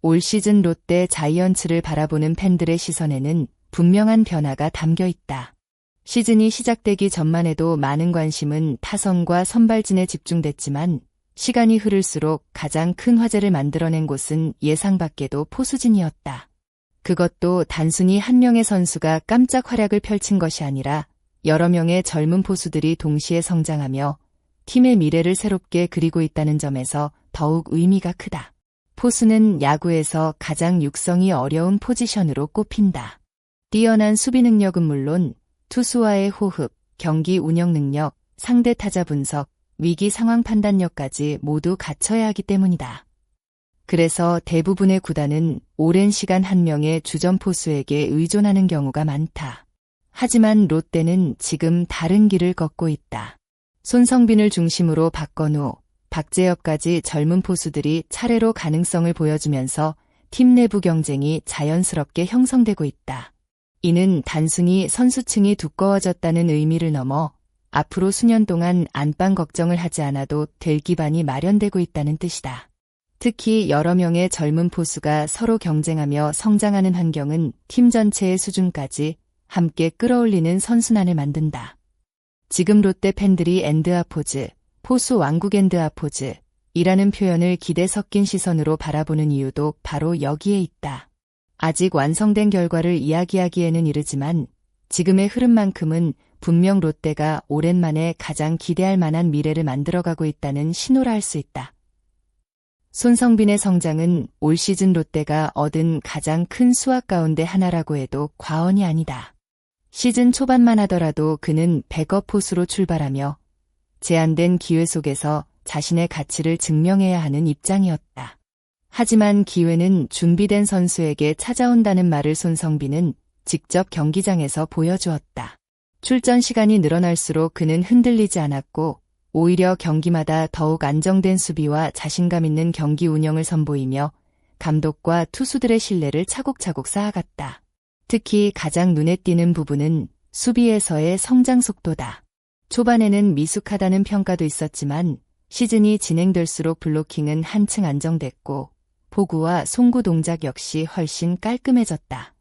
올 시즌 롯데 자이언츠를 바라보는 팬들의 시선에는 분명한 변화가 담겨 있다. 시즌이 시작되기 전만 해도 많은 관심은 타선과 선발진에 집중됐지만 시간이 흐를수록 가장 큰 화제를 만들어낸 곳은 예상 밖에도 포수진이었다. 그것도 단순히 한 명의 선수가 깜짝 활약을 펼친 것이 아니라 여러 명의 젊은 포수들이 동시에 성장하며 팀의 미래를 새롭게 그리고 있다는 점에서 더욱 의미가 크다. 포수는 야구에서 가장 육성이 어려운 포지션으로 꼽힌다. 뛰어난 수비 능력은 물론 투수와의 호흡, 경기 운영 능력, 상대 타자 분석, 위기 상황 판단력까지 모두 갖춰야 하기 때문이다. 그래서 대부분의 구단은 오랜 시간 한 명의 주전 포수에게 의존하는 경우가 많다. 하지만 롯데는 지금 다른 길을 걷고 있다. 손성빈을 중심으로 박건우, 박재엽까지 젊은 포수들이 차례로 가능성을 보여주면서 팀 내부 경쟁이 자연스럽게 형성되고 있다. 이는 단순히 선수층이 두꺼워졌다는 의미를 넘어 앞으로 수년 동안 안방 걱정을 하지 않아도 될 기반이 마련되고 있다는 뜻이다. 특히 여러 명의 젊은 포수가 서로 경쟁하며 성장하는 환경은 팀 전체의 수준까지 함께 끌어올리는 선순환을 만든다. 지금 롯데 팬들이 엔드아포즈, 포수 왕국 엔드아포즈이라는 표현을 기대 섞인 시선으로 바라보는 이유도 바로 여기에 있다. 아직 완성된 결과를 이야기하기에는 이르지만 지금의 흐름만큼은 분명 롯데가 오랜만에 가장 기대할 만한 미래를 만들어가고 있다는 신호라 할 수 있다. 손성빈의 성장은 올 시즌 롯데가 얻은 가장 큰 수확 가운데 하나라고 해도 과언이 아니다. 시즌 초반만 하더라도 그는 백업 포수로 출발하며 제한된 기회 속에서 자신의 가치를 증명해야 하는 입장이었다. 하지만 기회는 준비된 선수에게 찾아온다는 말을 손성빈은 직접 경기장에서 보여주었다. 출전 시간이 늘어날수록 그는 흔들리지 않았고 오히려 경기마다 더욱 안정된 수비와 자신감 있는 경기 운영을 선보이며 감독과 투수들의 신뢰를 차곡차곡 쌓아갔다. 특히 가장 눈에 띄는 부분은 수비에서의 성장 속도다. 초반에는 미숙하다는 평가도 있었지만 시즌이 진행될수록 블로킹은 한층 안정됐고 포구와 송구 동작 역시 훨씬 깔끔해졌다.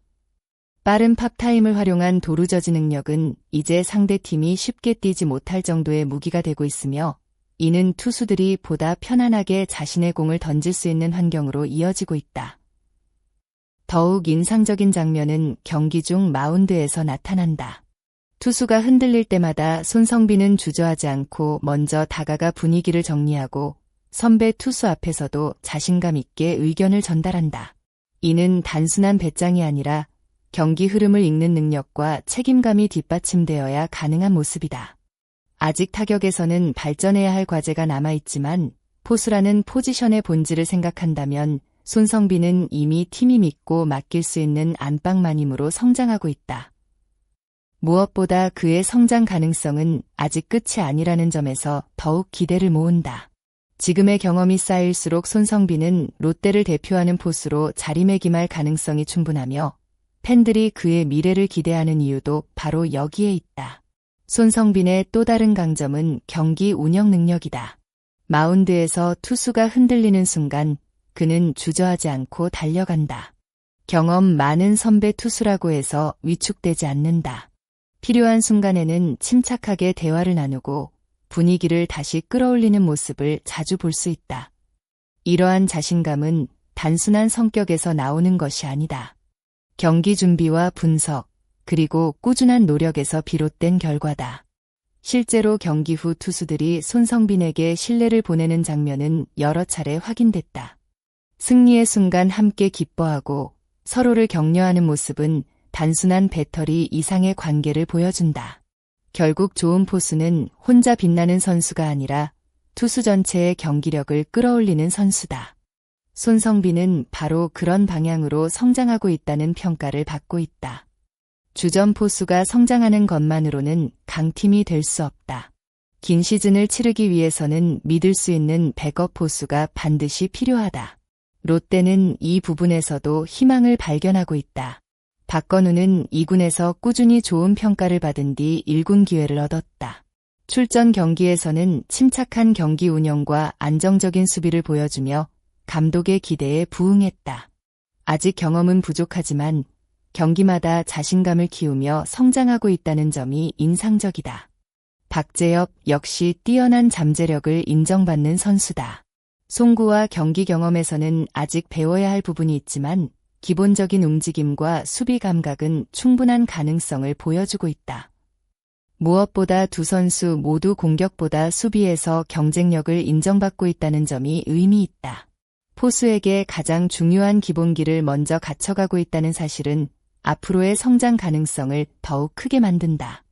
빠른 팝타임을 활용한 도루저지 능력은 이제 상대팀이 쉽게 뛰지 못할 정도의 무기가 되고 있으며 이는 투수들이 보다 편안하게 자신의 공을 던질 수 있는 환경으로 이어지고 있다. 더욱 인상적인 장면은 경기 중 마운드에서 나타난다. 투수가 흔들릴 때마다 손성빈은 주저하지 않고 먼저 다가가 분위기를 정리하고 선배 투수 앞에서도 자신감 있게 의견을 전달한다. 이는 단순한 배짱이 아니라 경기 흐름을 읽는 능력과 책임감이 뒷받침되어야 가능한 모습이다. 아직 타격에서는 발전해야 할 과제가 남아있지만 포수라는 포지션의 본질을 생각한다면 손성빈은 이미 팀이 믿고 맡길 수 있는 안방마님으로 성장하고 있다. 무엇보다 그의 성장 가능성은 아직 끝이 아니라는 점에서 더욱 기대를 모은다. 지금의 경험이 쌓일수록 손성빈은 롯데를 대표하는 포수로 자리매김할 가능성이 충분하며 팬들이 그의 미래를 기대하는 이유도 바로 여기에 있다. 손성빈의 또 다른 강점은 경기 운영 능력이다. 마운드에서 투수가 흔들리는 순간 그는 주저하지 않고 달려간다. 경험 많은 선배 투수라고 해서 위축되지 않는다. 필요한 순간에는 침착하게 대화를 나누고 분위기를 다시 끌어올리는 모습을 자주 볼 수 있다. 이러한 자신감은 단순한 성격에서 나오는 것이 아니다. 경기 준비와 분석, 그리고 꾸준한 노력에서 비롯된 결과다. 실제로 경기 후 투수들이 손성빈에게 신뢰를 보내는 장면은 여러 차례 확인됐다. 승리의 순간 함께 기뻐하고 서로를 격려하는 모습은 단순한 배터리 이상의 관계를 보여준다. 결국 좋은 포수는 혼자 빛나는 선수가 아니라 투수 전체의 경기력을 끌어올리는 선수다. 손성빈은 바로 그런 방향으로 성장하고 있다는 평가를 받고 있다. 주전 포수가 성장하는 것만으로는 강팀이 될 수 없다. 긴 시즌을 치르기 위해서는 믿을 수 있는 백업 포수가 반드시 필요하다. 롯데는 이 부분에서도 희망을 발견하고 있다. 박건우는 2군에서 꾸준히 좋은 평가를 받은 뒤 1군 기회를 얻었다. 출전 경기에서는 침착한 경기 운영과 안정적인 수비를 보여주며 감독의 기대에 부응했다. 아직 경험은 부족하지만 경기마다 자신감을 키우며 성장하고 있다는 점이 인상적이다. 박재엽 역시 뛰어난 잠재력을 인정받는 선수다. 송구와 경기 경험에서는 아직 배워야 할 부분이 있지만 기본적인 움직임과 수비 감각은 충분한 가능성을 보여주고 있다. 무엇보다 두 선수 모두 공격보다 수비에서 경쟁력을 인정받고 있다는 점이 의미 있다. 포수에게 가장 중요한 기본기를 먼저 갖춰가고 있다는 사실은 앞으로의 성장 가능성을 더욱 크게 만든다.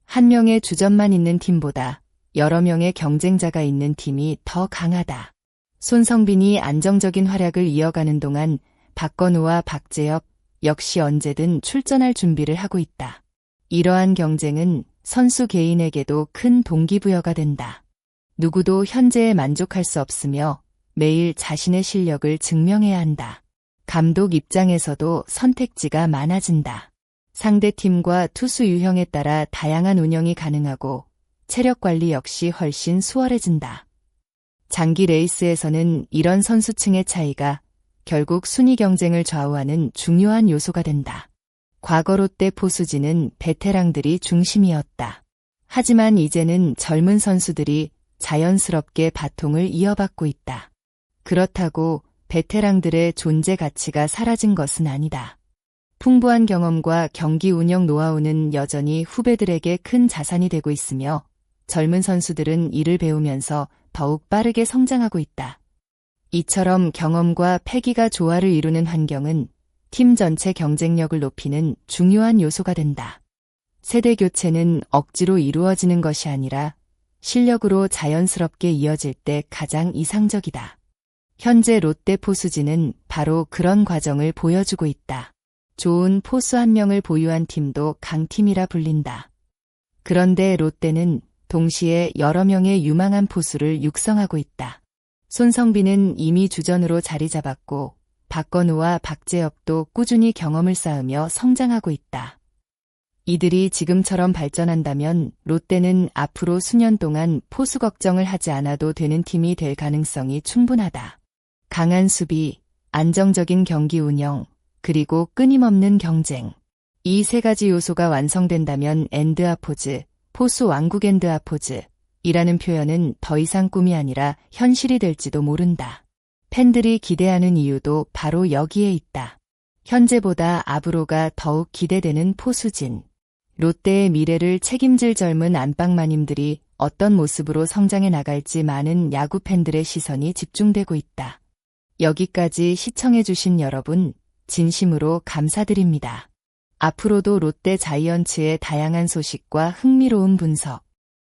한 명의 주전만 있는 팀보다 여러 명의 경쟁자가 있는 팀이 더 강하다. 손성빈이 안정적인 활약을 이어가는 동안 박건우와 박재엽 역시 언제든 출전할 준비를 하고 있다. 이러한 경쟁은 선수 개인에게도 큰 동기부여가 된다. 누구도 현재에 만족할 수 없으며 매일 자신의 실력을 증명해야 한다. 감독 입장에서도 선택지가 많아진다. 상대팀과 투수 유형에 따라 다양한 운영이 가능하고 체력 관리 역시 훨씬 수월해진다. 장기 레이스에서는 이런 선수층의 차이가 결국 순위 경쟁을 좌우하는 중요한 요소가 된다. 과거 롯데 포수진은 베테랑들이 중심이었다. 하지만 이제는 젊은 선수들이 자연스럽게 바통을 이어받고 있다. 그렇다고 베테랑들의 존재 가치가 사라진 것은 아니다. 풍부한 경험과 경기 운영 노하우는 여전히 후배들에게 큰 자산이 되고 있으며 젊은 선수들은 이를 배우면서 더욱 빠르게 성장하고 있다. 이처럼 경험과 패기가 조화를 이루는 환경은 팀 전체 경쟁력을 높이는 중요한 요소가 된다. 세대 교체는 억지로 이루어지는 것이 아니라 실력으로 자연스럽게 이어질 때 가장 이상적이다. 현재 롯데 포수진은 바로 그런 과정을 보여주고 있다. 좋은 포수 한 명을 보유한 팀도 강팀이라 불린다. 그런데 롯데는 동시에 여러 명의 유망한 포수를 육성하고 있다. 손성빈은 이미 주전으로 자리 잡았고 박건우와 박재엽도 꾸준히 경험을 쌓으며 성장하고 있다. 이들이 지금처럼 발전한다면 롯데는 앞으로 수년 동안 포수 걱정을 하지 않아도 되는 팀이 될 가능성이 충분하다. 강한 수비, 안정적인 경기 운영, 그리고 끊임없는 경쟁. 이 세 가지 요소가 완성된다면 엔드아포즈, 포수 왕국 엔드아포즈 이라는 표현은 더 이상 꿈이 아니라 현실이 될지도 모른다. 팬들이 기대하는 이유도 바로 여기에 있다. 현재보다 앞으로가 더욱 기대되는 포수진. 롯데의 미래를 책임질 젊은 안방마님들이 어떤 모습으로 성장해 나갈지 많은 야구 팬들의 시선이 집중되고 있다. 여기까지 시청해주신 여러분, 진심으로 감사드립니다. 앞으로도 롯데 자이언츠의 다양한 소식과 흥미로운 분석,